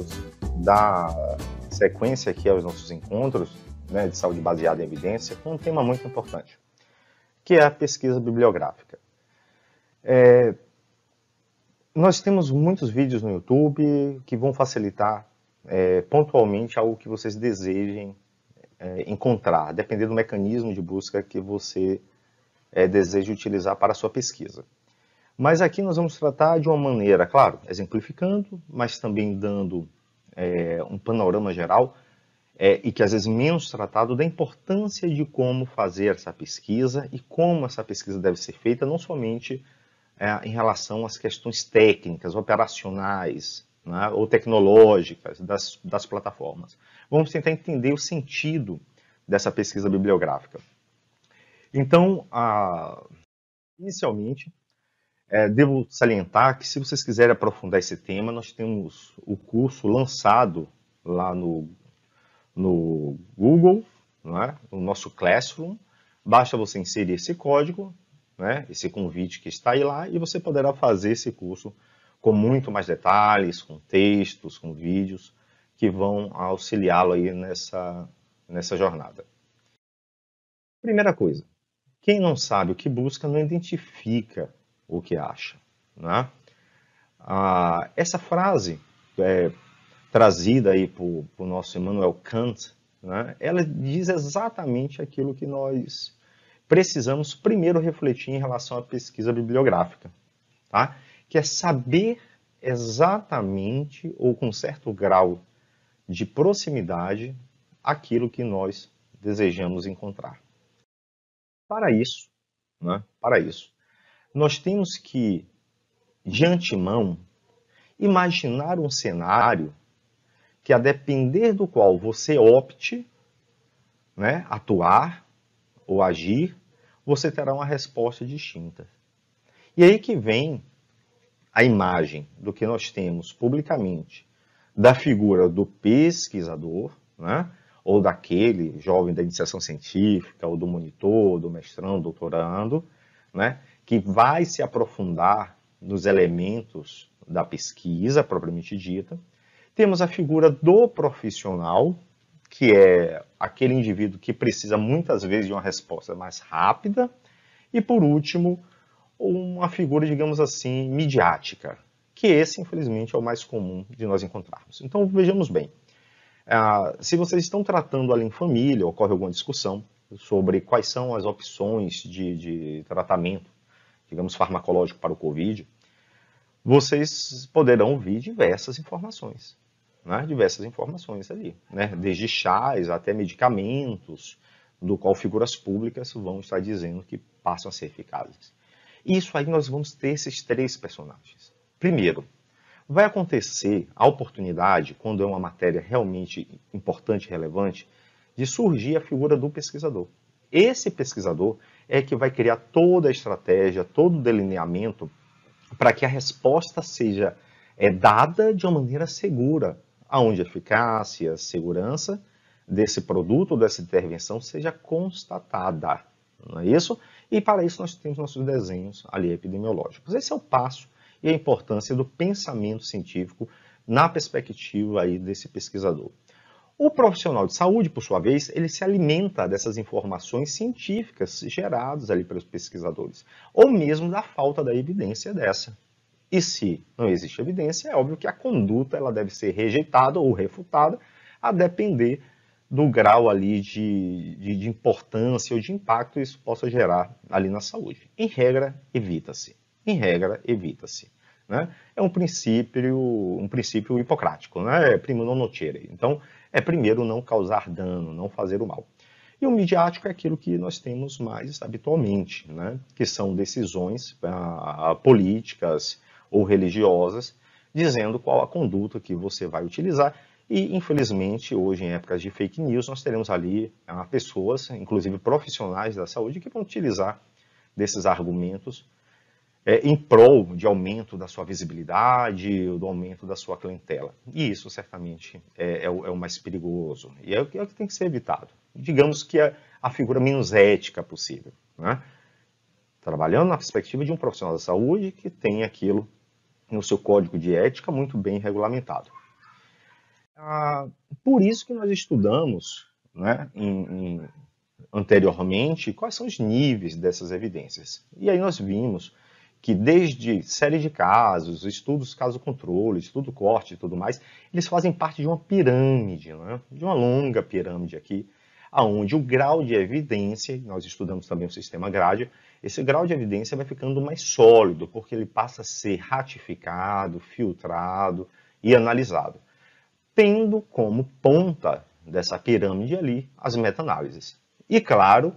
vamos dar sequência aqui aos nossos encontros, né, de saúde baseada em evidência, com um tema muito importante, que é a pesquisa bibliográfica. Nós temos muitos vídeos no YouTube que vão facilitar pontualmente algo que vocês desejem encontrar, dependendo do mecanismo de busca que você deseja utilizar para a sua pesquisa. Mas aqui nós vamos tratar de uma maneira, claro, exemplificando, mas também dando um panorama geral, e que às vezes menos tratado, da importância de como fazer essa pesquisa e como essa pesquisa deve ser feita, não somente em relação às questões técnicas, operacionais, né, ou tecnológicas das plataformas. Vamos tentar entender o sentido dessa pesquisa bibliográfica. Então, inicialmente, devo salientar que se vocês quiserem aprofundar esse tema, nós temos o curso lançado lá no Google, né, no nosso Classroom. Basta você inserir esse código, né, esse convite que está aí lá, e você poderá fazer esse curso com muito mais detalhes, com textos, com vídeos, que vão auxiliá-lo aí nessa jornada. Primeira coisa, quem não sabe o que busca não identifica o que acha, né? Essa frase trazida aí por nosso Immanuel Kant, né, ela diz exatamente aquilo que nós precisamos primeiro refletir em relação à pesquisa bibliográfica, tá? Que é saber exatamente, ou com certo grau de proximidade, aquilo que nós desejamos encontrar. Para isso, nós temos que, de antemão, imaginar um cenário que, a depender do qual você opte, né, atuar ou agir, você terá uma resposta distinta. E aí que vem a imagem do que nós temos publicamente da figura do pesquisador, né, ou daquele jovem da iniciação científica, ou do monitor, do mestrando, doutorando, né, que vai se aprofundar nos elementos da pesquisa propriamente dita. Temos a figura do profissional, que é aquele indivíduo que precisa muitas vezes de uma resposta mais rápida. E, por último, uma figura, digamos assim, midiática, que esse, infelizmente, é o mais comum de nós encontrarmos. Então, vejamos bem. Se vocês estão tratando ali em família, ocorre alguma discussão sobre quais são as opções de tratamento, digamos, farmacológico para o Covid, vocês poderão ouvir diversas informações. Né, diversas informações ali, né, desde chás até medicamentos, do qual figuras públicas vão estar dizendo que passam a ser eficazes. Isso aí nós vamos ter esses três personagens. Primeiro, vai acontecer a oportunidade, quando é uma matéria realmente importante e relevante, de surgir a figura do pesquisador. Esse pesquisador é que vai criar toda a estratégia, todo o delineamento para que a resposta seja dada de uma maneira segura, onde a eficácia, a segurança desse produto, dessa intervenção, seja constatada. Não é isso? E para isso nós temos nossos desenhos ali epidemiológicos. Esse é o passo e a importância do pensamento científico na perspectiva aí desse pesquisador. O profissional de saúde, por sua vez, ele se alimenta dessas informações científicas geradas ali pelos pesquisadores, ou mesmo da falta da evidência dessa. E se não existe evidência, é óbvio que a conduta ela deve ser rejeitada ou refutada, a depender do grau ali de importância ou de impacto isso possa gerar ali na saúde. Em regra, evita-se. Em regra, evita-se. Né? É um princípio hipocrático, né? Primo non nocere. Então, é primeiro não causar dano, não fazer o mal. E o midiático é aquilo que nós temos mais habitualmente, né? Que são decisões políticas ou religiosas, dizendo qual a conduta que você vai utilizar. E, infelizmente, hoje, em épocas de fake news, nós teremos ali pessoas, inclusive profissionais da saúde, que vão utilizar desses argumentos em prol de aumento da sua visibilidade, do aumento da sua clientela. E isso, certamente, é o mais perigoso. E é o que tem que ser evitado. Digamos que é a figura menos ética possível, né? Trabalhando na perspectiva de um profissional da saúde que tem aquilo no seu código de ética muito bem regulamentado. Por isso que nós estudamos, né, anteriormente, quais são os níveis dessas evidências. E aí nós vimos que desde série de casos, estudos caso-controle, estudo corte e tudo mais, eles fazem parte de uma pirâmide, né? De uma longa pirâmide aqui, aonde o grau de evidência, nós estudamos também o sistema grade, esse grau de evidência vai ficando mais sólido, porque ele passa a ser ratificado, filtrado e analisado, tendo como ponta dessa pirâmide ali as meta-análises. E claro,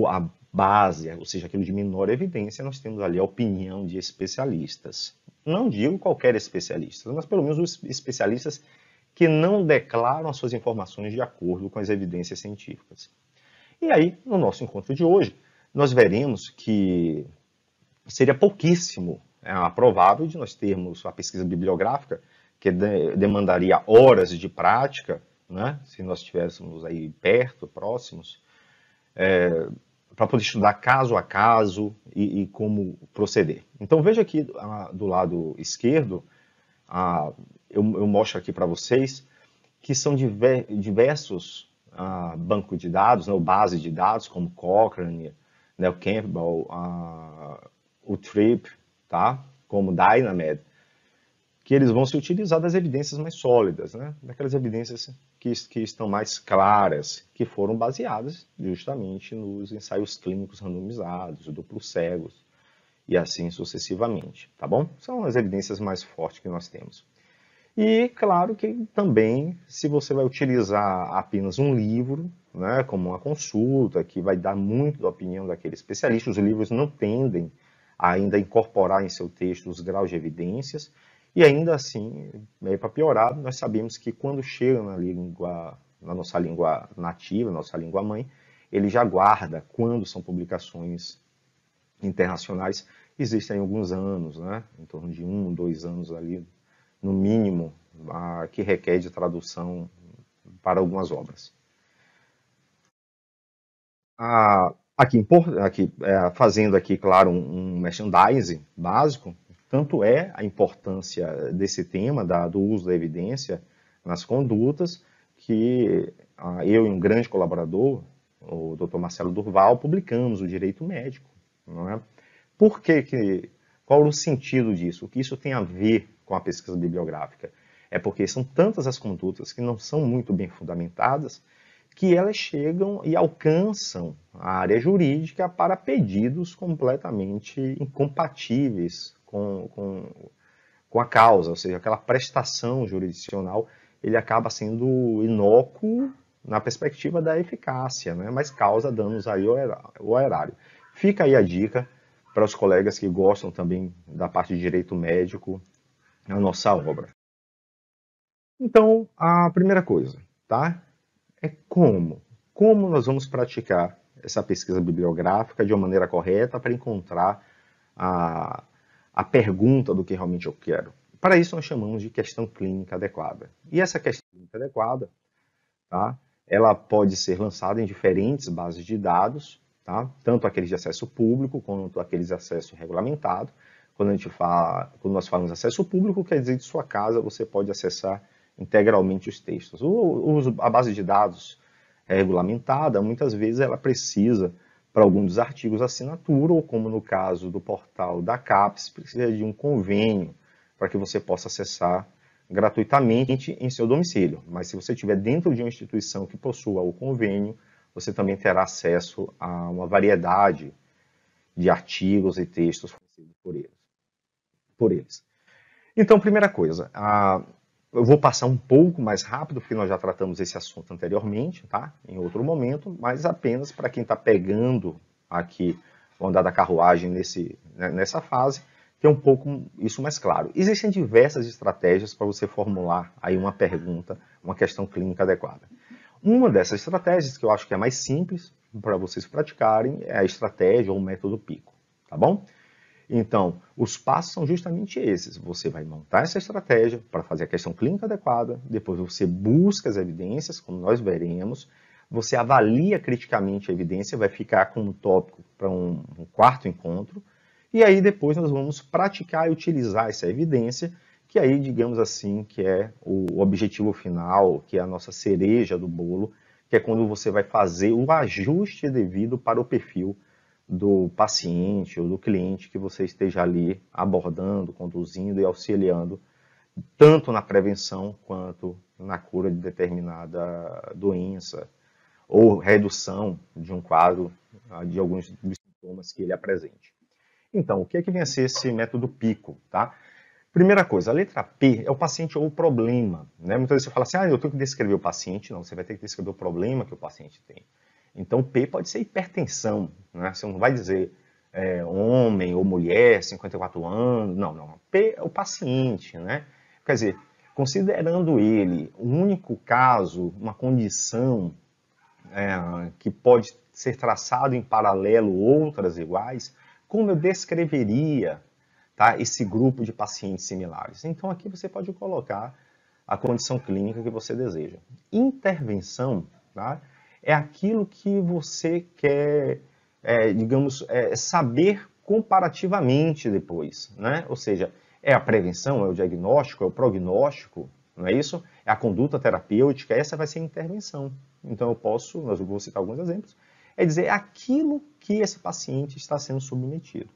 a base, ou seja, aquilo de menor evidência, nós temos ali a opinião de especialistas. Não digo qualquer especialista, mas pelo menos os especialistas que não declaram as suas informações de acordo com as evidências científicas. E aí, no nosso encontro de hoje, nós veremos que seria pouquíssimo provável de nós termos a pesquisa bibliográfica, que demandaria horas de prática, né, se nós estivéssemos aí perto, próximos, para poder estudar caso a caso e como proceder. Então veja aqui do lado esquerdo, eu mostro aqui para vocês que são diversos bancos de dados, né, ou base de dados, como Cochrane, né, o Campbell, o Tripp, tá, como Dynamed, que eles vão se utilizar das evidências mais sólidas, né, daquelas evidências que estão mais claras, que foram baseadas justamente nos ensaios clínicos randomizados, duplos cegos, e assim sucessivamente, tá bom? São as evidências mais fortes que nós temos. E claro que também, se você vai utilizar apenas um livro, né, como uma consulta, que vai dar muito da opinião daquele especialista, os livros não tendem a ainda incorporar em seu texto os graus de evidências, e ainda assim, para piorar, nós sabemos que quando chega na nossa língua nativa, nossa língua mãe, ele já guarda quando são publicações internacionais, existem alguns anos, né, em torno de 1, 2 anos ali, no mínimo, que requer de tradução para algumas obras. Fazendo aqui, claro, um merchandising básico, tanto é a importância desse tema, do uso da evidência nas condutas, que eu e um grande colaborador, o Dr. Marcelo Durval, publicamos o Direito Médico. Não é? Qual o sentido disso? O que isso tem a ver com a pesquisa bibliográfica? É porque são tantas as condutas que não são muito bem fundamentadas, que elas chegam e alcançam a área jurídica para pedidos completamente incompatíveis com a causa, ou seja, aquela prestação jurisdicional, ele acaba sendo inócuo na perspectiva da eficácia, né? Mas causa danos aí ao erário. Fica aí a dica para os colegas que gostam também da parte de direito médico na nossa obra. Então, a primeira coisa, tá? É como nós vamos praticar essa pesquisa bibliográfica de uma maneira correta para encontrar a pergunta do que realmente eu quero. Para isso nós chamamos de questão clínica adequada. E essa questão clínica adequada, tá, ela pode ser lançada em diferentes bases de dados, tá, tanto aqueles de acesso público quanto aqueles de acesso regulamentado. Quando nós falamos de acesso público, quer dizer que de sua casa você pode acessar integralmente os textos. A base de dados regulamentada, muitas vezes ela precisa, para alguns dos artigos, assinatura, ou como no caso do portal da CAPES, precisa de um convênio para que você possa acessar gratuitamente em seu domicílio. Mas se você estiver dentro de uma instituição que possua o convênio, você também terá acesso a uma variedade de artigos e textos fornecidos por eles. Então, primeira coisa, eu vou passar um pouco mais rápido, porque nós já tratamos esse assunto anteriormente, tá? Em outro momento, mas apenas para quem está pegando aqui o andar da carruagem nessa fase, ter um pouco isso mais claro. Existem diversas estratégias para você formular aí uma pergunta, uma questão clínica adequada. Uma dessas estratégias, que eu acho que é mais simples para vocês praticarem, é a estratégia ou o método PICO, tá bom? Então, os passos são justamente esses. Você vai montar essa estratégia para fazer a questão clínica adequada, depois você busca as evidências, como nós veremos, você avalia criticamente a evidência, vai ficar como tópico para um quarto encontro, e aí depois nós vamos praticar e utilizar essa evidência que aí, digamos assim, que é o objetivo final, que é a nossa cereja do bolo, que é quando você vai fazer o ajuste devido para o perfil do paciente ou do cliente que você esteja ali abordando, conduzindo e auxiliando, tanto na prevenção quanto na cura de determinada doença ou redução de um quadro, de alguns dos sintomas que ele apresente. Então, o que é que vem a ser esse método PICO, tá? Primeira coisa, a letra P é o paciente ou o problema, né? Muitas vezes você fala assim, eu tenho que descrever o paciente. Não, você vai ter que descrever o problema que o paciente tem. Então, P pode ser hipertensão, né? Você não vai dizer homem ou mulher, 54 anos, não. P é o paciente, né? Quer dizer, considerando ele o único caso, uma condição que pode ser traçado em paralelo outras iguais, como eu descreveria, tá, esse grupo de pacientes similares? Então aqui você pode colocar a condição clínica que você deseja. Intervenção, tá, é aquilo que você quer, digamos, saber comparativamente depois, né? Ou seja, é a prevenção, é o diagnóstico, é o prognóstico, não é isso? É a conduta terapêutica, essa vai ser a intervenção. Então eu vou citar alguns exemplos, é dizer aquilo que esse paciente está sendo submetido.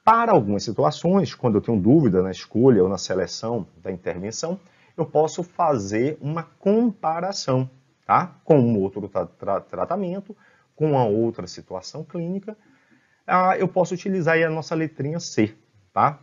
Para algumas situações, quando eu tenho dúvida na escolha ou na seleção da intervenção, eu posso fazer uma comparação, tá? Com um outro tratamento, com uma outra situação clínica. Eu posso utilizar aí a nossa letrinha C, tá?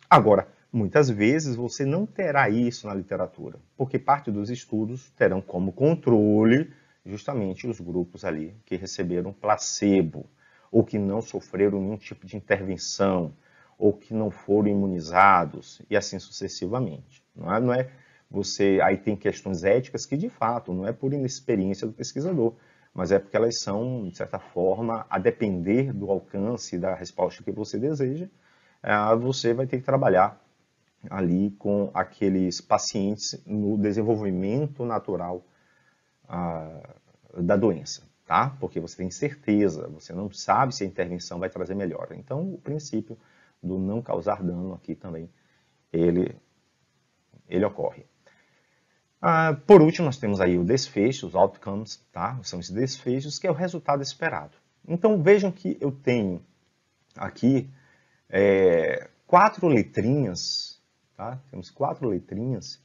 Agora, muitas vezes você não terá isso na literatura, porque parte dos estudos terão como controle justamente os grupos ali que receberam placebo, ou que não sofreram nenhum tipo de intervenção, ou que não foram imunizados, e assim sucessivamente. Não é você. Aí tem questões éticas que, de fato, não é por inexperiência do pesquisador, mas é porque elas são, de certa forma, a depender do alcance da resposta que você deseja, você vai ter que trabalhar ali com aqueles pacientes no desenvolvimento natural da doença, tá? Porque você tem certeza, você não sabe se a intervenção vai trazer melhora. Então, o princípio do não causar dano aqui também, ele ocorre. Por último, nós temos aí o desfecho, os outcomes, tá? São os desfechos, que é o resultado esperado. Então, vejam que eu tenho aqui 4 letrinhas, tá? Temos 4 letrinhas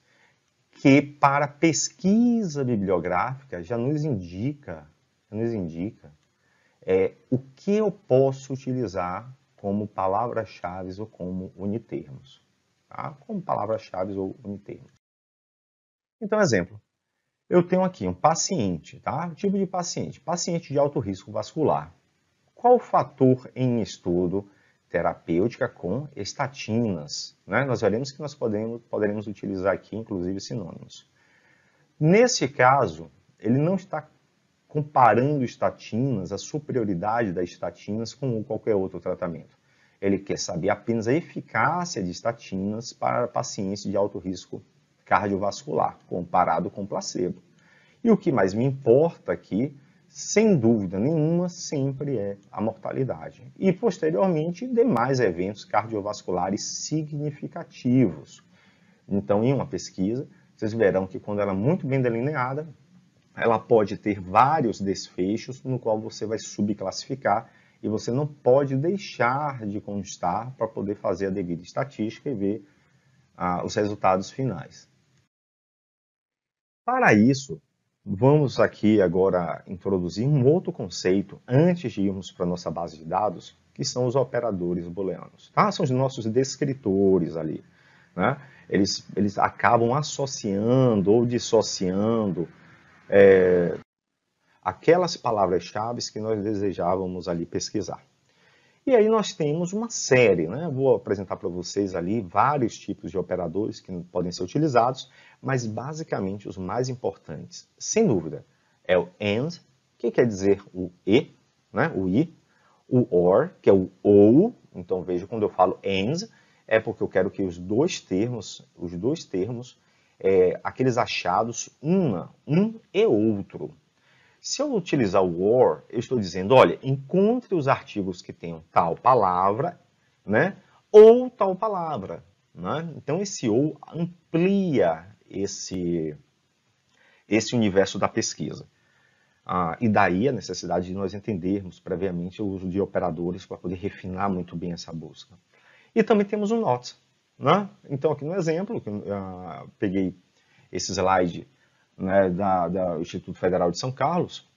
que, para pesquisa bibliográfica, já nos indica o que eu posso utilizar como palavras-chave ou como unitermos, tá? Como palavras-chave ou unitermos. Então, exemplo, eu tenho aqui um paciente, tá? Tipo de paciente, paciente de alto risco vascular. Qual o fator em estudo terapêutica com estatinas, né? Nós veremos que nós poderemos utilizar aqui, inclusive, sinônimos. Nesse caso, ele não está comparando estatinas, a superioridade das estatinas com qualquer outro tratamento. Ele quer saber apenas a eficácia de estatinas para pacientes de alto risco cardiovascular, comparado com placebo. E o que mais me importa aqui, sem dúvida nenhuma, sempre é a mortalidade. E, posteriormente, demais eventos cardiovasculares significativos. Então, em uma pesquisa, vocês verão que quando ela é muito bem delineada, ela pode ter vários desfechos no qual você vai subclassificar e você não pode deixar de constar para poder fazer a devida estatística e ver os resultados finais. Para isso, vamos aqui agora introduzir um outro conceito antes de irmos para a nossa base de dados, que são os operadores booleanos. Tá? São os nossos descritores ali. Né? Eles acabam associando ou dissociando aquelas palavras-chave que nós desejávamos ali pesquisar. E aí nós temos uma série, né? Vou apresentar para vocês ali vários tipos de operadores que podem ser utilizados, mas basicamente os mais importantes, sem dúvida, é o AND, que quer dizer o E, né? O I, o OR, que é o OU. Então veja, quando eu falo AND, é porque eu quero que os dois termos, aqueles achados, um e outro. Se eu utilizar o OR, eu estou dizendo, olha, encontre os artigos que tenham tal palavra, né, ou tal palavra. né? Então, esse ou amplia esse universo da pesquisa. E daí a necessidade de nós entendermos previamente o uso de operadores para poder refinar muito bem essa busca. E também temos o NOT, né? Então, aqui no exemplo, que peguei esse slide, né, do Instituto Federal de São Carlos,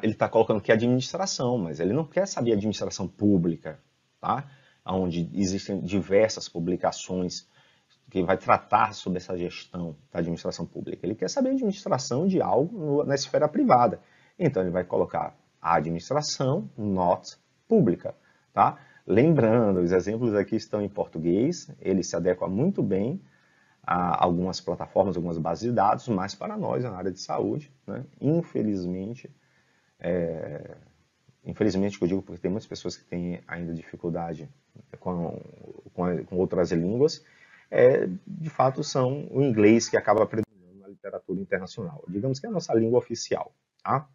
ele está colocando que é administração, mas ele não quer saber administração pública, tá? Onde existem diversas publicações que vai tratar sobre essa gestão da administração pública. Ele quer saber a administração de algo na esfera privada. Então, ele vai colocar a administração not pública, tá? Lembrando, os exemplos aqui estão em português, ele se adequa muito bem a algumas plataformas, algumas bases de dados, mas para nós, na área de saúde, né, infelizmente, que eu digo porque tem muitas pessoas que têm ainda dificuldade com outras línguas, de fato são o inglês que acaba predominando na literatura internacional. Digamos que é a nossa língua oficial. Tá?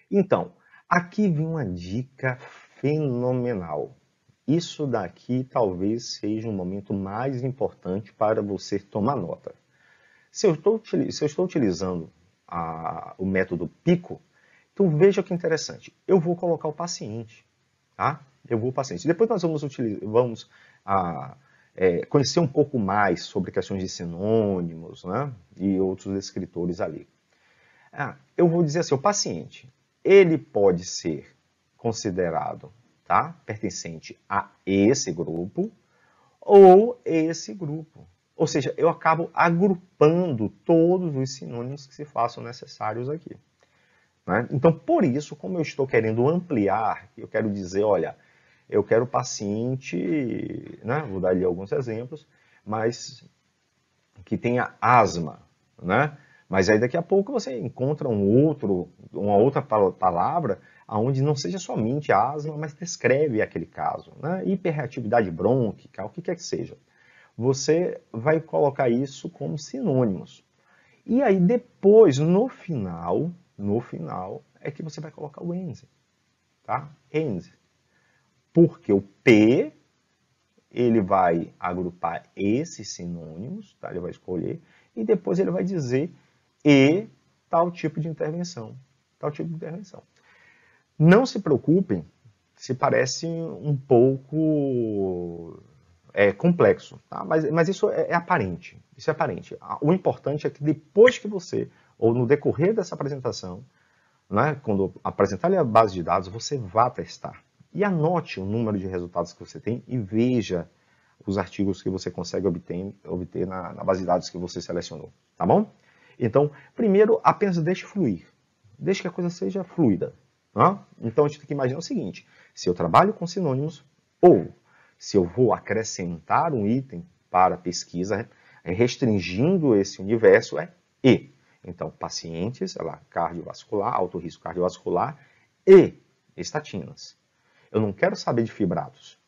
Então, aqui vem uma dica fenomenal. Isso daqui talvez seja o momento mais importante para você tomar nota. Se eu estou utilizando o método PICO, então veja que interessante. Eu vou colocar o paciente. Tá? O paciente. Depois nós vamos conhecer um pouco mais sobre questões de sinônimos, né? E outros descritores ali. Eu vou dizer assim, o paciente, ele pode ser considerado, tá, pertencente a esse grupo ou esse grupo. Ou seja, eu acabo agrupando todos os sinônimos que se façam necessários aqui. Né? Então, por isso, como eu estou querendo ampliar, eu quero dizer, olha, eu quero paciente, né? Vou dar ali alguns exemplos, mas que tenha asma, né? Mas aí daqui a pouco você encontra uma outra palavra onde não seja somente asma, mas descreve aquele caso, né? Hiperreatividade brônquica, o que quer que seja. Você vai colocar isso como sinônimos. E aí depois, no final, é que você vai colocar o ENSE, tá? ENSE. Porque o P, ele vai agrupar esses sinônimos, tá? Ele vai escolher, e depois ele vai dizer tal tipo de intervenção. Tal tipo de intervenção. Não se preocupem se parece um pouco complexo, tá? Mas isso é aparente. Isso é aparente. O importante é que depois que você, ou no decorrer dessa apresentação, né, quando apresentar a base de dados, você vá testar. E anote o número de resultados que você tem e veja os artigos que você consegue obter na base de dados que você selecionou, tá bom? Então, primeiro, apenas deixe fluir. Deixe que a coisa seja fluida. Tá? Então, a gente tem que imaginar o seguinte, se eu trabalho com sinônimos, ou se eu vou acrescentar um item para pesquisa, restringindo esse universo, e. Então, pacientes, cardiovascular, alto risco cardiovascular e estatinas. Eu não quero saber de fibrados.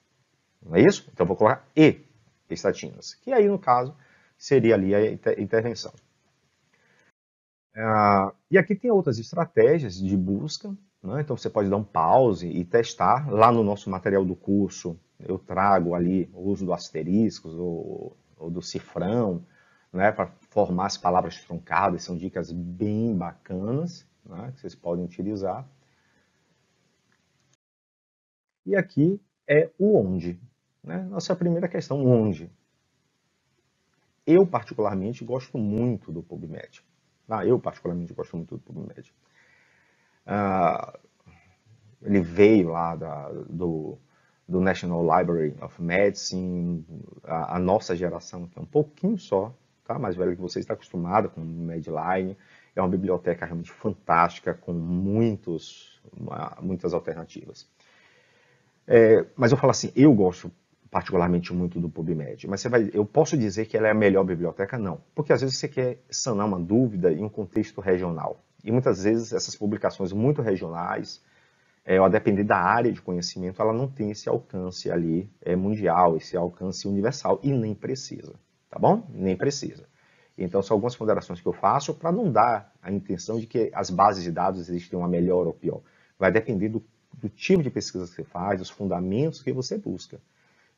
Não é isso? Então, eu vou colocar e estatinas. Que aí, no caso, seria ali a intervenção. E aqui tem outras estratégias de busca. Né? Então, você pode dar um pause e testar. Lá no nosso material do curso, eu trago ali o uso do asterisco ou do cifrão, né, para formar as palavras truncadas. São dicas bem bacanas, né, que vocês podem utilizar. E aqui é o onde. Né? Nossa primeira questão, onde? Eu, particularmente, gosto muito do PubMed. Ele veio lá do National Library of Medicine, a nossa geração, que é um pouquinho só, tá? Mais velho que você, está acostumado com o Medline. É uma biblioteca realmente fantástica, com muitas alternativas. Mas eu falo assim, eu gosto particularmente muito do PubMed, mas eu posso dizer que ela é a melhor biblioteca? Não, porque às vezes você quer sanar uma dúvida em um contexto regional, e muitas vezes essas publicações muito regionais, a depender da área de conhecimento, ela não tem esse alcance ali mundial, esse alcance universal, e nem precisa, tá bom? Nem precisa. Então, são algumas ponderações que eu faço para não dar a intenção de que as bases de dados existem uma melhor ou pior. Vai depender do tipo de pesquisa que você faz, dos fundamentos que você busca.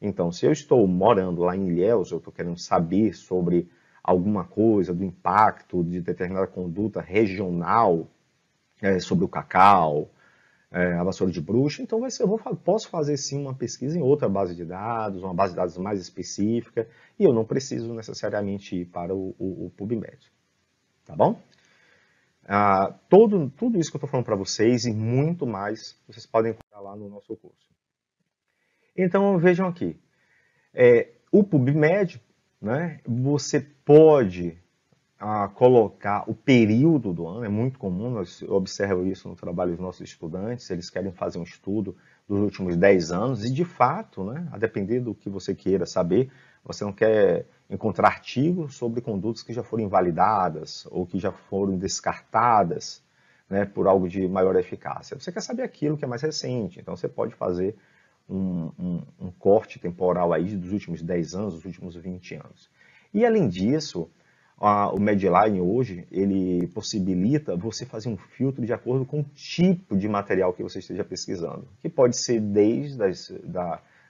Então, se eu estou morando lá em Ilhéus, eu estou querendo saber sobre alguma coisa, do impacto de determinada conduta regional, sobre o cacau, a vassoura de bruxa, então posso fazer sim uma pesquisa em outra base de dados, uma base de dados mais específica, e eu não preciso necessariamente ir para o PubMed. Tá bom? Tudo isso que eu estou falando para vocês e muito mais, vocês podem encontrar lá no nosso curso. Então, vejam aqui. O PubMed, né, você pode colocar o período do ano, é muito comum, eu observo isso no trabalho dos nossos estudantes, eles querem fazer um estudo dos últimos 10 anos, e de fato, né, a depender do que você queira saber, você não quer encontrar artigos sobre condutas que já foram invalidadas ou que já foram descartadas, né, por algo de maior eficácia. Você quer saber aquilo que é mais recente, então você pode fazer um corte temporal aí dos últimos 10 anos, dos últimos 20 anos. E além disso, o Medline hoje, ele possibilita você fazer um filtro de acordo com o tipo de material que você esteja pesquisando, que pode ser desde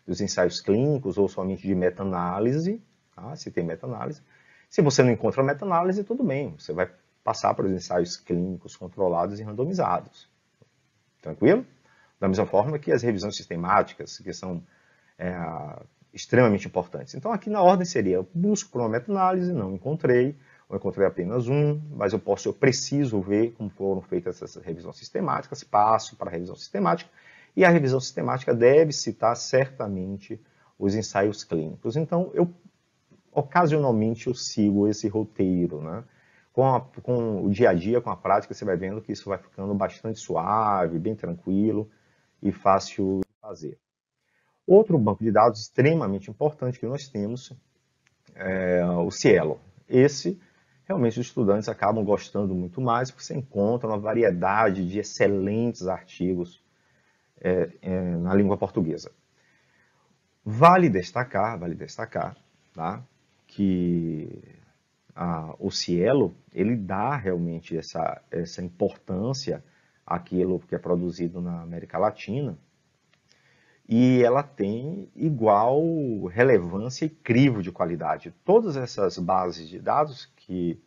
dos ensaios clínicos ou somente de meta-análise, tá? Se tem meta-análise. Se você não encontra meta-análise, tudo bem, você vai passar para os ensaios clínicos controlados e randomizados. Tranquilo? Da mesma forma que as revisões sistemáticas, que são extremamente importantes. Então, aqui na ordem seria, eu busco por uma meta-análise, não encontrei, ou encontrei apenas um, mas eu preciso ver como foram feitas essas revisões sistemáticas, passo para a revisão sistemática, e a revisão sistemática deve citar certamente os ensaios clínicos. Então, ocasionalmente eu sigo esse roteiro, né? Com o dia a dia, com a prática, você vai vendo que isso vai ficando bastante suave, bem tranquilo e fácil de fazer. Outro banco de dados extremamente importante que nós temos é o Cielo. Esse, realmente, os estudantes acabam gostando muito mais, porque você encontra uma variedade de excelentes artigos na língua portuguesa. Vale destacar, tá, que o Cielo, ele dá realmente essa importância àquilo que é produzido na América Latina, e ela tem igual relevância e crivo de qualidade. Todas essas bases de dados que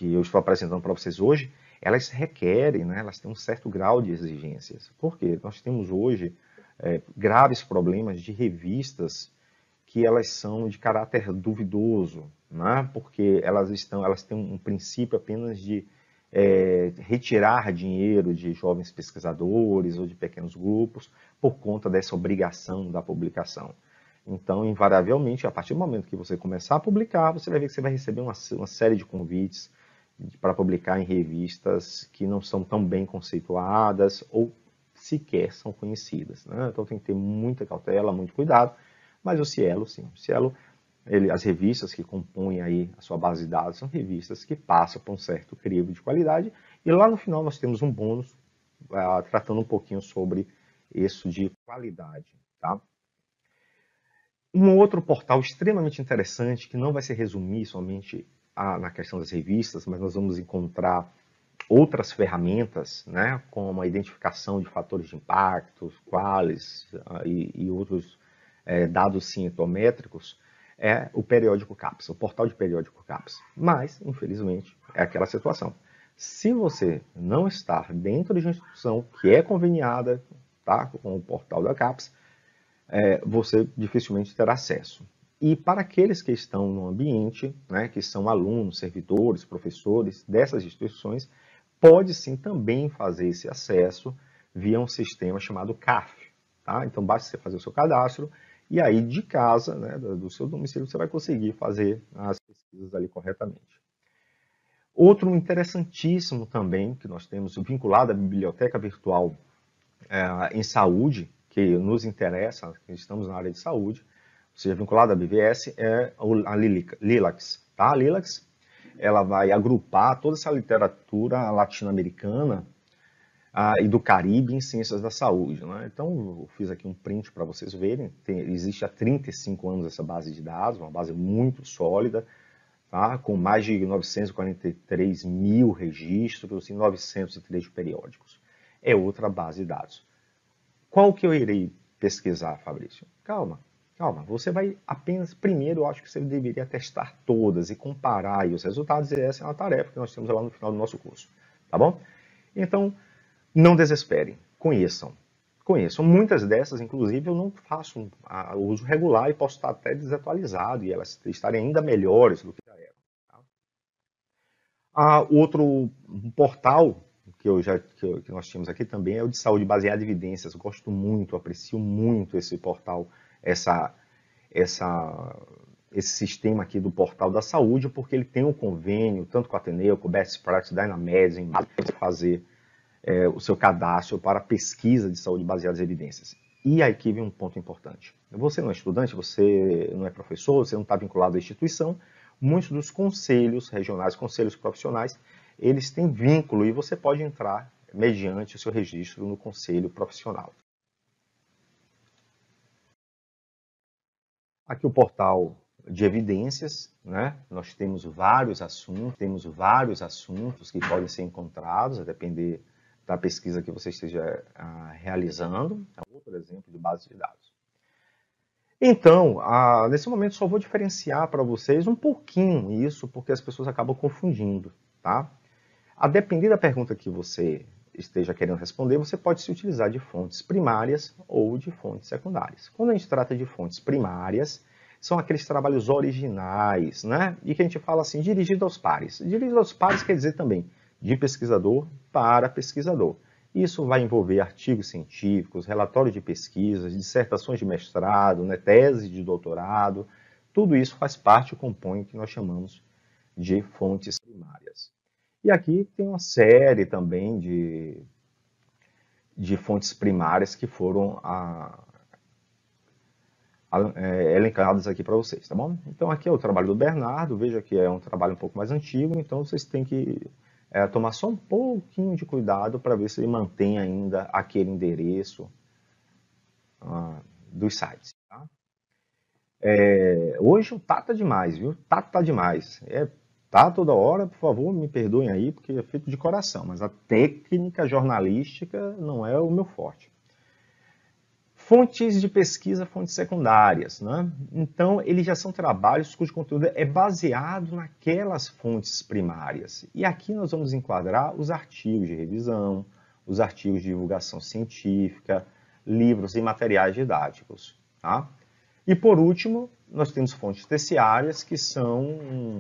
eu estou apresentando para vocês hoje, elas requerem, né, elas têm um certo grau de exigências. Por quê? Nós temos hoje graves problemas de revistas que elas são de caráter duvidoso, né, porque elas têm um princípio apenas de retirar dinheiro de jovens pesquisadores ou de pequenos grupos por conta dessa obrigação da publicação. Então, invariavelmente, a partir do momento que você começar a publicar, você vai ver que você vai receber uma série de convites para publicar em revistas que não são tão bem conceituadas ou sequer são conhecidas, né? Então tem que ter muita cautela, muito cuidado, mas o Cielo, sim, o Cielo, as revistas que compõem aí a sua base de dados são revistas que passam por um certo crivo de qualidade, e lá no final nós temos um bônus tratando um pouquinho sobre isso de qualidade, tá? Um outro portal extremamente interessante, que não vai se resumir somente na questão das revistas, mas nós vamos encontrar outras ferramentas, né, como a identificação de fatores de impacto, qualis e outros dados sintométricos, é o periódico CAPS, o portal de periódico CAPS. Mas, infelizmente, é aquela situação. Se você não estar dentro de uma instituição que é conveniada, tá, com o portal da CAPS, você dificilmente terá acesso. E para aqueles que estão no ambiente, né, que são alunos, servidores, professores dessas instituições, pode sim também fazer esse acesso via um sistema chamado CAF. Tá? Então basta você fazer o seu cadastro e aí de casa, né, do seu domicílio, você vai conseguir fazer as pesquisas ali corretamente. Outro interessantíssimo também que nós temos vinculado à biblioteca virtual em saúde, que nos interessa, que estamos na área de saúde, ou seja, vinculado à BVS, é a Lilacs. Tá? A Lilacs, ela vai agrupar toda essa literatura latino-americana e do Caribe em ciências da saúde. Né? Então, eu fiz aqui um print para vocês verem. Existe há 35 anos essa base de dados, uma base muito sólida, tá? Com mais de 943 mil registros e 903 periódicos. É outra base de dados. Qual que eu irei pesquisar, Fabrício? Calma. Calma, você vai apenas, primeiro, eu acho que você deveria testar todas e comparar aí os resultados, e essa é uma tarefa que nós temos lá no final do nosso curso, tá bom? Então, não desesperem, conheçam. Conheçam. Muitas dessas, inclusive, eu não faço o uso regular e posso estar até desatualizado e elas estarem ainda melhores do que já eram. Tá? Outro portal que nós tínhamos aqui também é o de saúde baseada em evidências. Eu gosto muito, aprecio muito esse portal, essa, essa, esse sistema aqui do portal da saúde, porque ele tem um convênio tanto com a Ateneu, com o Best Practice, Dynamedicine, para fazer o seu cadastro para pesquisa de saúde baseada em evidências. E aqui vem um ponto importante. Você não é estudante, você não é professor, você não está vinculado à instituição. Muitos dos conselhos regionais, conselhos profissionais, eles têm vínculo e você pode entrar mediante o seu registro no conselho profissional. Aqui o portal de evidências, né? Nós temos vários assuntos que podem ser encontrados, a depender da pesquisa que você esteja realizando. É outro exemplo de base de dados. Então, nesse momento só vou diferenciar para vocês um pouquinho isso, porque as pessoas acabam confundindo, tá? A depender da pergunta que você esteja querendo responder, você pode se utilizar de fontes primárias ou de fontes secundárias. Quando a gente trata de fontes primárias, são aqueles trabalhos originais, né? E que a gente fala assim, dirigido aos pares. Dirigido aos pares quer dizer também de pesquisador para pesquisador. Isso vai envolver artigos científicos, relatórios de pesquisas, dissertações de mestrado, né, tese de doutorado. Tudo isso faz parte e compõe o que nós chamamos de fontes primárias. E aqui tem uma série também de fontes primárias que foram elencadas aqui para vocês, tá bom? Então aqui é o trabalho do Bernardo, veja que é um trabalho um pouco mais antigo, então vocês têm que tomar só um pouquinho de cuidado para ver se ele mantém ainda aquele endereço dos sites. Tá? Hoje o Tá demais, viu? Tá demais. Tá toda hora, por favor, me perdoem aí, porque é feito de coração, mas a técnica jornalística não é o meu forte. Fontes de pesquisa, fontes secundárias, né? Então, eles já são trabalhos cujo conteúdo é baseado naquelas fontes primárias. E aqui nós vamos enquadrar os artigos de revisão, os artigos de divulgação científica, livros e materiais didáticos, tá? E por último, nós temos fontes terciárias, que são...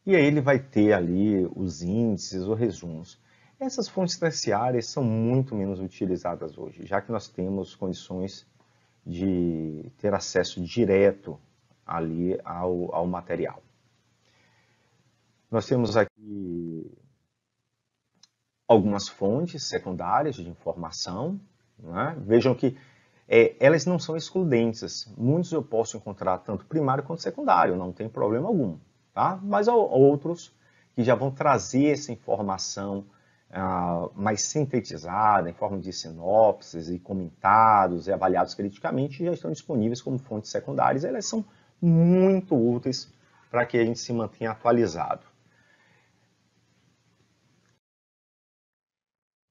E aí ele vai ter ali os índices, os resumos. Essas fontes terciárias são muito menos utilizadas hoje, já que nós temos condições de ter acesso direto ali ao material. Nós temos aqui algumas fontes secundárias de informação, né? Vejam que elas não são excludentes. Muitos eu posso encontrar tanto primário quanto secundário, não tem problema algum. Tá? Mas há outros que já vão trazer essa informação mais sintetizada, em forma de sinopses e comentados e avaliados criticamente, e já estão disponíveis como fontes secundárias. Elas são muito úteis para que a gente se mantenha atualizado.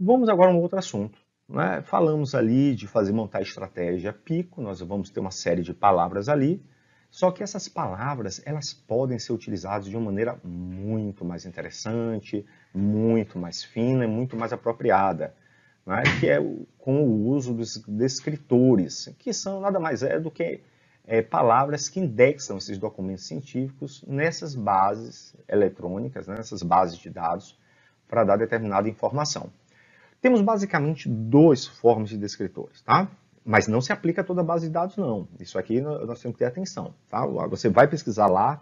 Vamos agora a um outro assunto. Né? Falamos ali de montar estratégia PICO, nós vamos ter uma série de palavras ali, só que essas palavras, elas podem ser utilizadas de uma maneira muito mais interessante, muito mais fina e muito mais apropriada, né? Que é com o uso dos descritores, que são nada mais do que palavras que indexam esses documentos científicos nessas bases eletrônicas, né? Nessas bases de dados, para dar determinada informação. Temos basicamente duas formas de descritores, tá? Mas não se aplica a toda a base de dados, não. Isso aqui nós temos que ter atenção, tá? Você vai pesquisar lá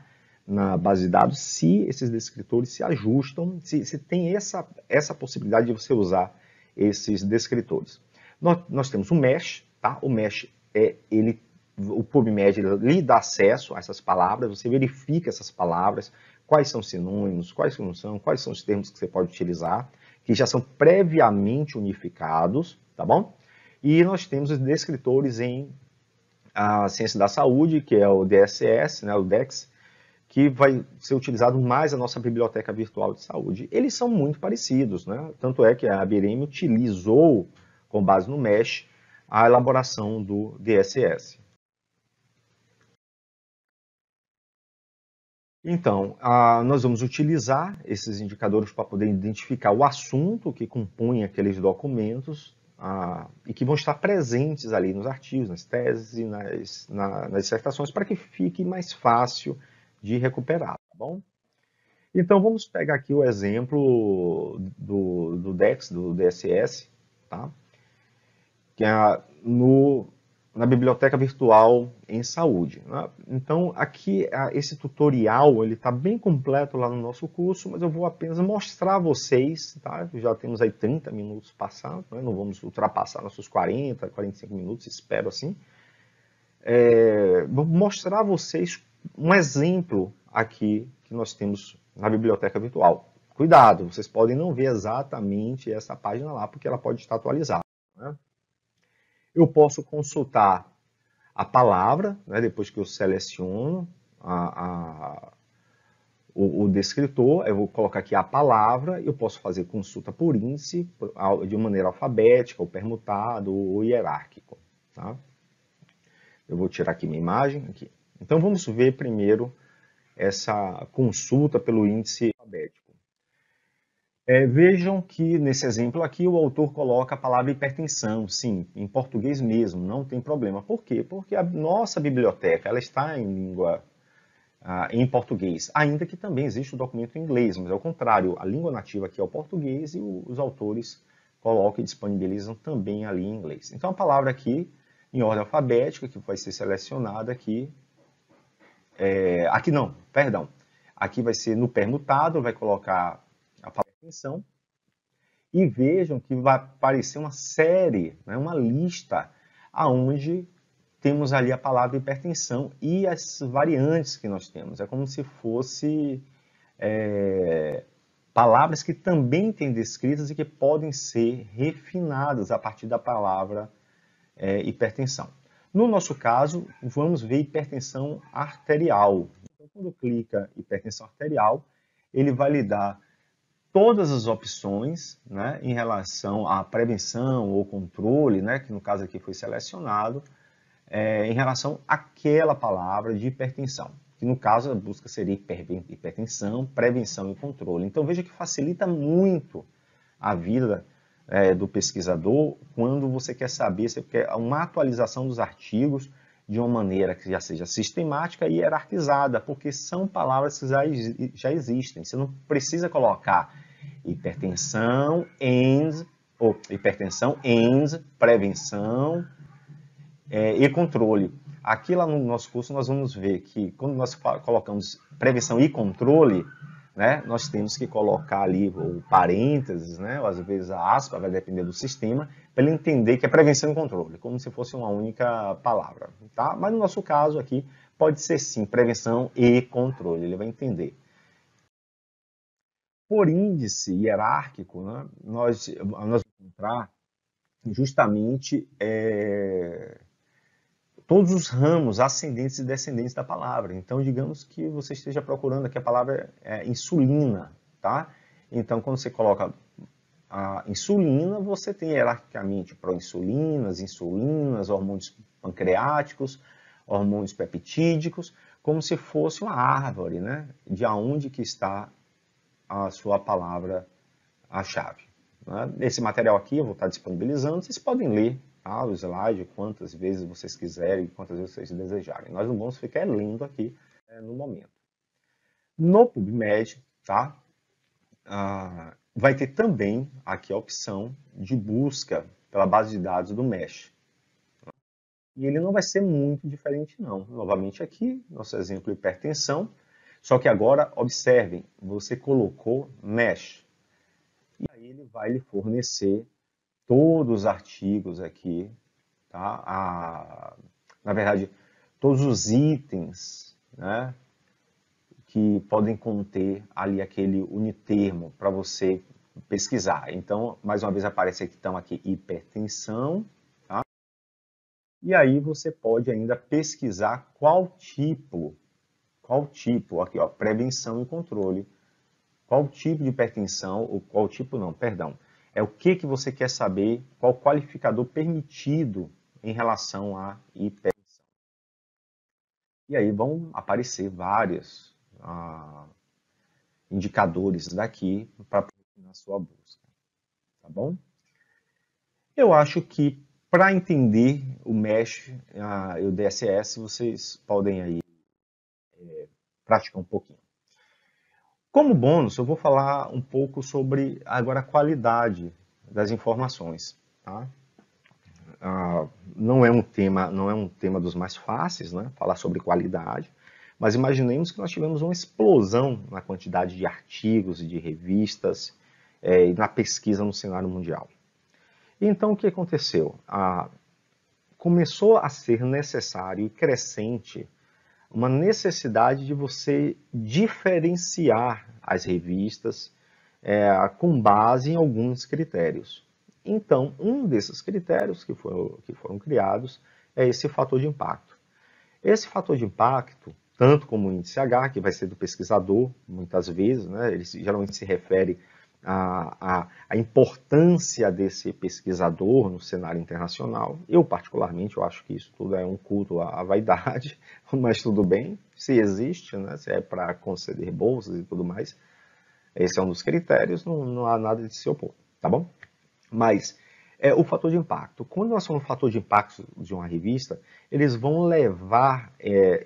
na base de dados se esses descritores se ajustam, se tem essa possibilidade de você usar esses descritores. Nós temos o MESH, tá? O MESH o PubMed lhe dá acesso a essas palavras, você verifica essas palavras, quais são os sinônimos, quais não são, quais são os termos que você pode utilizar, que já são previamente unificados, tá bom? E nós temos os descritores em ciência da saúde, que é o DSS, né, o DEX, que vai ser utilizado mais a nossa biblioteca virtual de saúde. Eles são muito parecidos, né? Tanto é que a ABRM utilizou, com base no MESH, a elaboração do DSS. Então, nós vamos utilizar esses indicadores para poder identificar o assunto que compõe aqueles documentos e que vão estar presentes ali nos artigos, nas teses e nas dissertações, para que fique mais fácil de recuperar, tá bom? Então, vamos pegar aqui o exemplo do DEX, do DSS, tá? Que é na Biblioteca Virtual em Saúde, né? Então, aqui, esse tutorial, ele está bem completo lá no nosso curso, mas eu vou apenas mostrar a vocês, tá? Já temos aí 30 minutos passando, né? Não vamos ultrapassar nossos 40, 45 minutos, espero assim. Vou mostrar a vocês um exemplo aqui que nós temos na Biblioteca Virtual. Cuidado, vocês podem não ver exatamente essa página lá, porque ela pode estar atualizada, né? Eu posso consultar a palavra, né, depois que eu seleciono o descritor, eu vou colocar aqui a palavra, eu posso fazer consulta por índice, de maneira alfabética, ou permutado, ou hierárquico. Tá? Eu vou tirar aqui minha imagem. Aqui. Então vamos ver primeiro essa consulta pelo índice alfabético. Vejam que nesse exemplo aqui o autor coloca a palavra hipertensão, sim, em português mesmo, não tem problema. Por quê? Porque a nossa biblioteca ela está em língua em português, ainda que também existe o documento em inglês, mas ao contrário, a língua nativa aqui é o português e os autores colocam e disponibilizam também ali em inglês. Então a palavra aqui, em ordem alfabética, que vai ser selecionada aqui, aqui não, perdão, aqui vai ser no permutado, vai colocar a palavra hipertensão, e vejam que vai aparecer uma série, né, uma lista, aonde temos ali a palavra hipertensão e as variantes que nós temos. É como se fosse palavras que também têm descritas e que podem ser refinadas a partir da palavra hipertensão. No nosso caso, vamos ver hipertensão arterial. Então, quando clica hipertensão arterial, ele vai lhe dar todas as opções, né, em relação à prevenção ou controle, né, que no caso aqui foi selecionado, em relação àquela palavra de hipertensão, que no caso a busca seria hipertensão, prevenção e controle. Então veja que facilita muito a vida do pesquisador quando você quer saber, você quer uma atualização dos artigos de uma maneira que já seja sistemática e hierarquizada, porque são palavras que já existem. Você não precisa colocar hipertensão and, prevenção e controle. Aqui lá no nosso curso nós vamos ver que quando nós colocamos prevenção e controle, né, nós temos que colocar ali o parênteses, né, ou às vezes a aspa, vai depender do sistema, para ele entender que é prevenção e controle, como se fosse uma única palavra. Tá? Mas no nosso caso aqui, pode ser sim, prevenção e controle, ele vai entender. Por índice hierárquico, né, nós vamos encontrar justamente todos os ramos ascendentes e descendentes da palavra. Então, digamos que você esteja procurando aqui a palavra insulina, tá? Então, quando você coloca a insulina, você tem hierarquicamente proinsulinas, insulinas, hormônios pancreáticos, hormônios peptídicos, como se fosse uma árvore, né? De onde que está a sua palavra, a chave. Né? Esse material aqui eu vou estar disponibilizando, vocês podem ler o slide quantas vezes vocês quiserem, quantas vezes vocês desejarem. Nós não vamos ficar lendo aqui no momento. No PubMed, tá? Vai ter também aqui a opção de busca pela base de dados do MESH. E ele não vai ser muito diferente não. Novamente aqui, nosso exemplo hipertensão, só que agora, observem, você colocou MESH. E aí ele vai lhe fornecer todos os artigos aqui, tá? Na verdade, todos os itens, né, que podem conter ali aquele unitermo para você pesquisar. Então, mais uma vez aparece aqui, então, aqui hipertensão, tá? E aí você pode ainda pesquisar qual tipo, aqui ó, prevenção e controle, qual tipo de hipertensão, ou qual tipo não, perdão, é o que você quer saber, qual qualificador permitido em relação à hipertensão. E aí vão aparecer vários indicadores daqui para na sua busca, tá bom? Eu acho que para entender o MESH e o DSS, vocês podem aí praticar um pouquinho. Como bônus, eu vou falar um pouco sobre agora a qualidade das informações, tá? Não é um tema dos mais fáceis, né? Falar sobre qualidade, mas imaginemos que nós tivemos uma explosão na quantidade de artigos e de revistas e na pesquisa no cenário mundial. Então, o que aconteceu? Começou a ser necessário e crescente uma necessidade de você diferenciar as revistas com base em alguns critérios. Então, um desses critérios que foram criados é esse fator de impacto. Esse fator de impacto, tanto como o índice H, que vai ser do pesquisador, muitas vezes, né, ele geralmente se refere à importância desse pesquisador no cenário internacional. Eu, particularmente, eu acho que isso tudo é um culto à vaidade, mas tudo bem, se existe, né, se é para conceder bolsas e tudo mais, esse é um dos critérios, não há nada de se opor, tá bom? Mas o fator de impacto. Quando nós falamos fator de impacto de uma revista, eles vão levar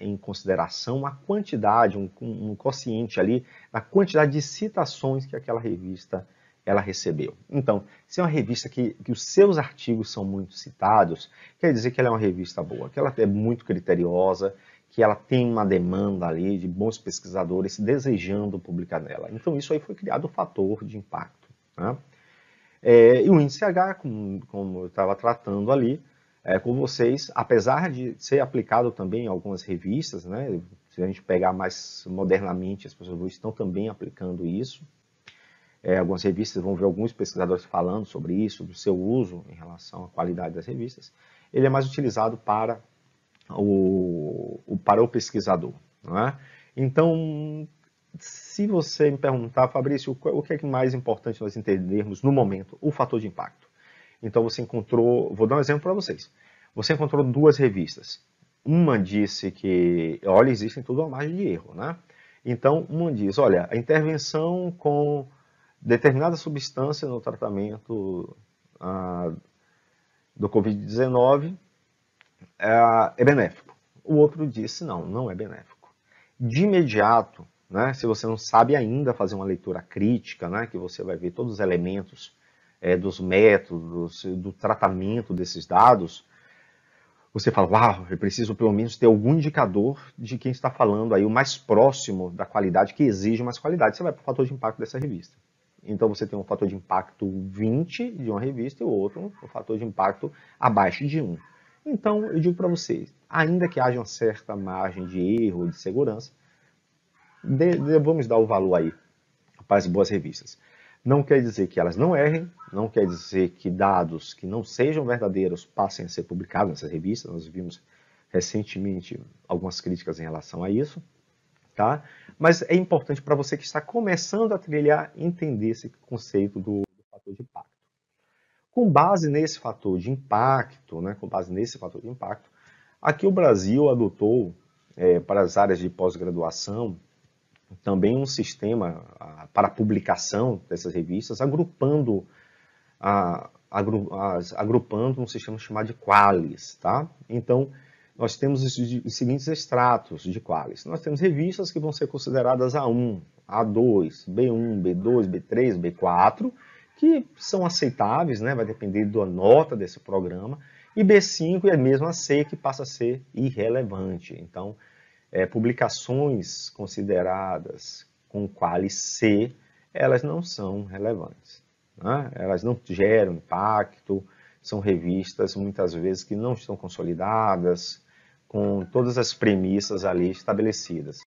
em consideração a quantidade, um quociente ali, na quantidade de citações que aquela revista ela recebeu. Então, se é uma revista que os seus artigos são muito citados, quer dizer que ela é uma revista boa, que ela é muito criteriosa, que ela tem uma demanda ali de bons pesquisadores desejando publicar nela. Então, isso aí foi criado o fator de impacto, né? E o índice H, como eu estava tratando ali com vocês, apesar de ser aplicado também em algumas revistas, né, se a gente pegar mais modernamente, as pessoas estão também aplicando isso. Algumas revistas vão ver alguns pesquisadores falando sobre isso, do seu uso em relação à qualidade das revistas. Ele é mais utilizado para o pesquisador, não é? Então, se você me perguntar, Fabrício, o que é mais importante nós entendermos no momento? O fator de impacto. Então você encontrou, vou dar um exemplo para vocês. Você encontrou duas revistas. Uma disse que, olha, existe toda uma margem de erro, né? Então, uma diz, olha, a intervenção com determinada substância no tratamento do Covid-19 é benéfico. O outro disse, não é benéfico. De imediato, né, se você não sabe ainda fazer uma leitura crítica, né, que você vai ver todos os elementos dos métodos, do tratamento desses dados, você fala, uau, eu preciso pelo menos ter algum indicador de quem está falando aí, o mais próximo da qualidade, que exige mais qualidade. Você vai para o fator de impacto dessa revista. Então você tem um fator de impacto 20 de uma revista e o outro um fator de impacto abaixo de 1. Então eu digo para vocês, ainda que haja uma certa margem de erro, de segurança, vamos dar o valor aí para as boas revistas. Não quer dizer que elas não errem, não quer dizer que dados que não sejam verdadeiros passem a ser publicados nessas revistas. Nós vimos recentemente algumas críticas em relação a isso, tá? Mas é importante para você que está começando a trilhar entender esse conceito do fator de impacto. Com base nesse fator de impacto, né, aqui o Brasil adotou para as áreas de pós-graduação também um sistema para publicação dessas revistas, agrupando um sistema chamado de qualis, tá? Então, nós temos os seguintes extratos de qualis. Nós temos revistas que vão ser consideradas A1, A2, B1, B2, B3, B4, que são aceitáveis, né? Vai depender da nota desse programa, e B5 é mesmo a C, que passa a ser irrelevante. Então, publicações consideradas com qualis C, elas não são relevantes, né? Elas não geram impacto, são revistas muitas vezes que não estão consolidadas, com todas as premissas ali estabelecidas.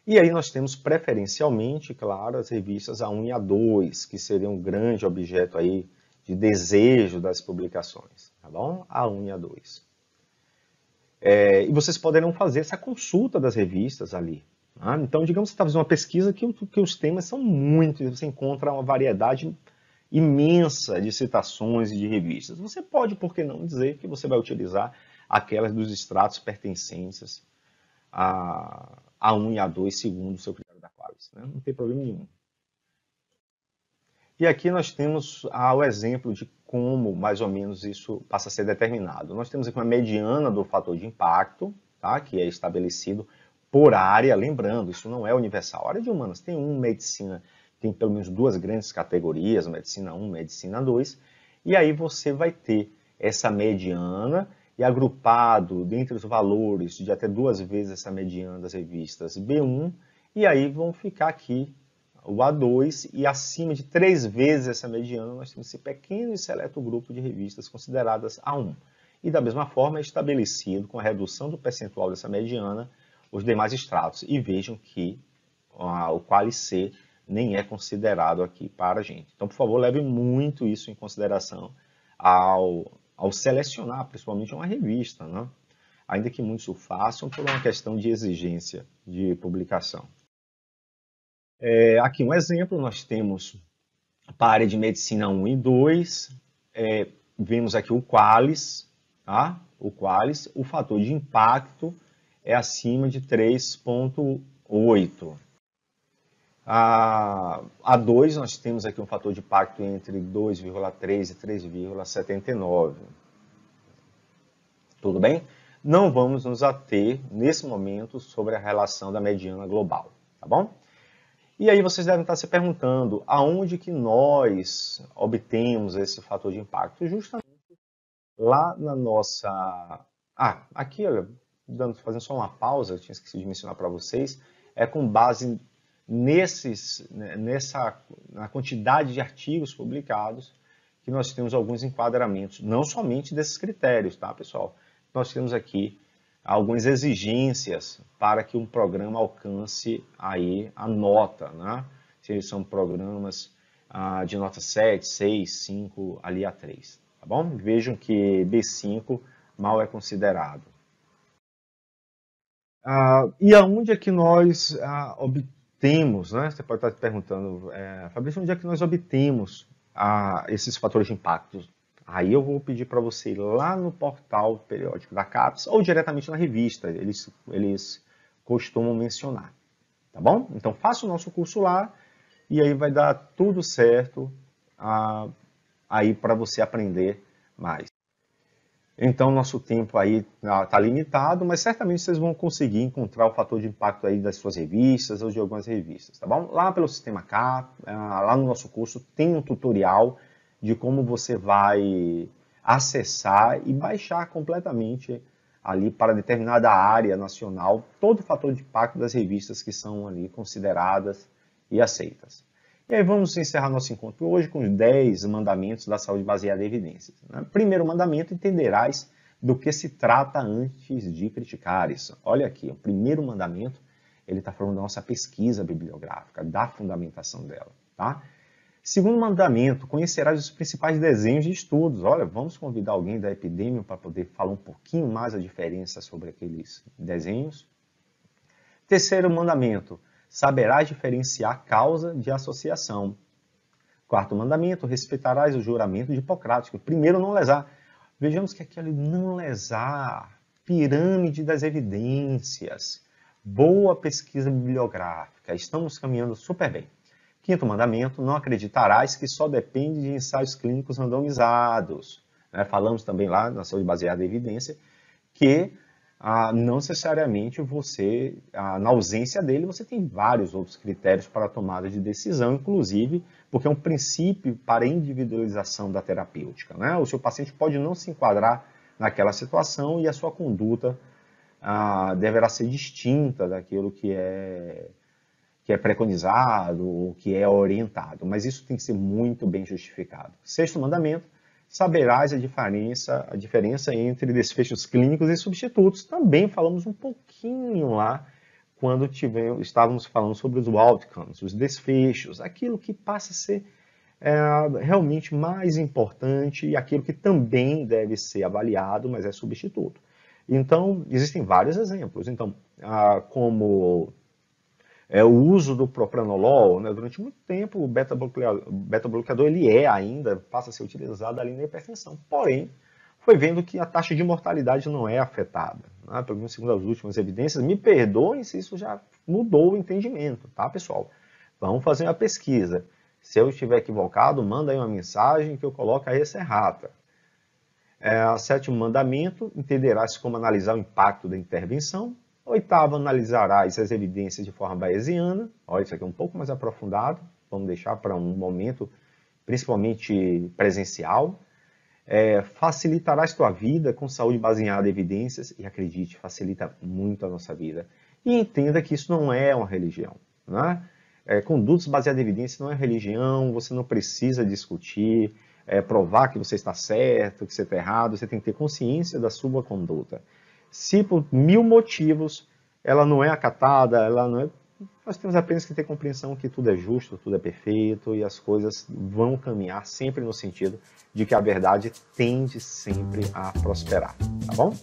E aí nós temos preferencialmente, claro, as revistas A1 e A2, que seriam um grande objeto aí de desejo das publicações, tá bom? A1 e A2. E vocês poderão fazer essa consulta das revistas ali. Tá? Então, digamos que você está fazendo uma pesquisa que os temas são muitos, você encontra uma variedade imensa de citações e de revistas. Você pode, por que não, dizer que você vai utilizar aquelas dos extratos pertencentes a A1 e A2 segundo o seu critério da Qualis, né? Não tem problema nenhum. E aqui nós temos o exemplo de como, mais ou menos, isso passa a ser determinado. Nós temos aqui uma mediana do fator de impacto, tá? Que é estabelecido por área. Lembrando, isso não é universal. A área de humanas tem medicina, tem pelo menos duas grandes categorias, medicina 1, medicina 2, e aí você vai ter essa mediana e agrupado dentre os valores de até 2 vezes essa mediana das revistas B1, e aí vão ficar aqui o A2, e acima de 3 vezes essa mediana, nós temos esse pequeno e seleto grupo de revistas consideradas A1. E da mesma forma é estabelecido, com a redução do percentual dessa mediana, os demais estratos. E vejam que o Qualis C nem é considerado aqui para a gente. Então, por favor, leve muito isso em consideração ao selecionar, principalmente uma revista, né? Ainda que muitos o façam por uma questão de exigência de publicação. Aqui um exemplo, nós temos para a área de medicina 1 e 2, vemos aqui o Qualis, tá? O fator de impacto é acima de 3,8. A 2, nós temos aqui um fator de impacto entre 2,3 e 3,79. Tudo bem? Não vamos nos ater, nesse momento, sobre a relação da mediana global, tá bom? E aí vocês devem estar se perguntando, aonde que nós obtemos esse fator de impacto? Justamente lá na nossa... aqui, olha, fazendo só uma pausa, eu tinha esquecido de mencionar para vocês, é com base na quantidade de artigos publicados que nós temos alguns enquadramentos, não somente desses critérios, tá, pessoal? Nós temos aqui algumas exigências para que um programa alcance aí a nota, né? Se são programas de nota 7, 6, 5, ali a 3, tá bom? Vejam que B5 mal é considerado. E aonde é que nós obtemos, né? Você pode estar se perguntando, Fabrício, onde é que nós obtemos esses fatores de impacto? Aí eu vou pedir para você ir lá no portal periódico da CAPES ou diretamente na revista, eles costumam mencionar, tá bom? Então faça o nosso curso lá e aí vai dar tudo certo aí para você aprender mais. Então nosso tempo aí está limitado, mas certamente vocês vão conseguir encontrar o fator de impacto aí das suas revistas ou de algumas revistas, tá bom? Lá pelo Sistema K, lá no nosso curso tem um tutorial de como você vai acessar e baixar completamente ali para determinada área nacional todo o fator de impacto das revistas que são ali consideradas e aceitas. E aí vamos encerrar nosso encontro hoje com os 10 mandamentos da saúde baseada em evidências. Primeiro mandamento, entenderás do que se trata antes de criticares. Olha aqui, o primeiro mandamento, ele está falando da nossa pesquisa bibliográfica, da fundamentação dela, tá? Segundo mandamento, conhecerás os principais desenhos de estudos. Olha, vamos convidar alguém da Epidemium para poder falar um pouquinho mais a diferença sobre aqueles desenhos. Terceiro mandamento, saberás diferenciar causa de associação. Quarto mandamento, respeitarás o juramento de Hipocrates. Primeiro, não lesar. Vejamos que aqui não lesar, pirâmide das evidências, boa pesquisa bibliográfica. Estamos caminhando super bem. Quinto mandamento, não acreditarás que só depende de ensaios clínicos randomizados. Falamos também lá na saúde baseada em evidência que não necessariamente você, na ausência dele, você tem vários outros critérios para a tomada de decisão, inclusive porque é um princípio para a individualização da terapêutica, né? O seu paciente pode não se enquadrar naquela situação e a sua conduta deverá ser distinta daquilo que é preconizado ou que é orientado, mas isso tem que ser muito bem justificado. Sexto mandamento, saberás a diferença entre desfechos clínicos e substitutos. Também falamos um pouquinho lá quando estávamos falando sobre os outcomes, os desfechos, aquilo que passa a ser realmente mais importante e aquilo que também deve ser avaliado, mas é substituto. Então, existem vários exemplos. Então, como o uso do propranolol, né, durante muito tempo o beta-bloqueador ele ainda passa a ser utilizado ali na hipertensão. Porém, foi vendo que a taxa de mortalidade não é afetada, né? Pelo menos segundo as últimas evidências. Me perdoem se isso já mudou o entendimento, tá, pessoal? Vamos fazer uma pesquisa. Se eu estiver equivocado, manda aí uma mensagem que eu coloco aí essa errata. Sétimo mandamento, entenderás como analisar o impacto da intervenção. Oitavo, analisarás as evidências de forma bayesiana. Olha, isso aqui é um pouco mais aprofundado. Vamos deixar para um momento, principalmente presencial. Facilitarás tua vida com saúde baseada em evidências. E acredite, facilita muito a nossa vida. E entenda que isso não é uma religião, né? Condutas baseadas em evidências não é religião, você não precisa discutir, provar que você está certo, que você está errado, você tem que ter consciência da sua conduta. Se por 1000 motivos ela não é acatada, ela não é... Nós temos apenas que ter compreensão que tudo é justo, tudo é perfeito e as coisas vão caminhar sempre no sentido de que a verdade tende sempre a prosperar, tá bom?